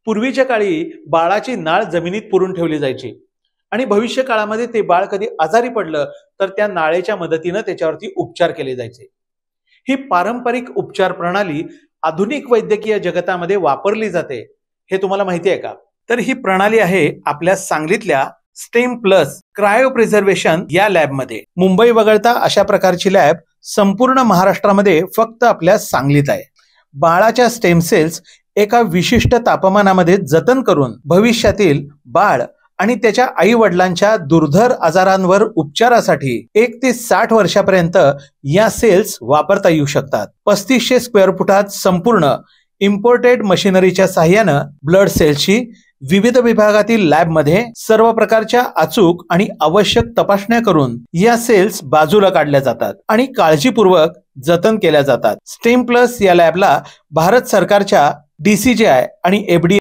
पूर्वीच्या काळी बाळाची नाळ जमिनीत पुरून ठेवली जायची आणि भविष्य काळामध्ये ते बाळ कधी आजारी पडलं तर त्या नाळेच्या मदतीने त्याच्यावरती उपचार केले जायचे। ही पारंपरिक उपचार प्रणाली आधुनिक वैद्यकीय जगतामध्ये वापरली जाते, हे तुम्हाला माहिती आहे का? तर ही प्रणाली आहे आपल्या सांगलीतल्या स्टेम प्लस क्रायो प्रिझर्वेशन या लॅब मध्ये। मुंबई वगळता अशा प्रकारची लॅब संपूर्ण महाराष्ट्रामध्ये फक्त आपल्या सांगलीत आहे। बाळाच्या स्टेम सेल्स एका विशिष्ट तापमानामध्ये जतन करून भविष्यातील बाळ आणि त्याच्या आई वडिलांच्या दुर्धर आजारांवर उपचारासाठी 1 ते 60 वर्षापर्यंत या सेल्स वापरता येऊ शकतात। 3500 स्क्वेअर फुटात संपूर्ण इम्पोर्टेड मशिनरीच्या साहाय्याने ब्लड सेल्सची विविध विभागातील लॅब मध्ये सर्व प्रकारच्या अचूक आणि आवश्यक तपासण्या करून या सेल्स बाजूला काढल्या जातात आणि काळजीपूर्वक जतन केल्या जातात। स्टेम प्लस या लॅबला भारत सरकारच्या DCGI आणि FDA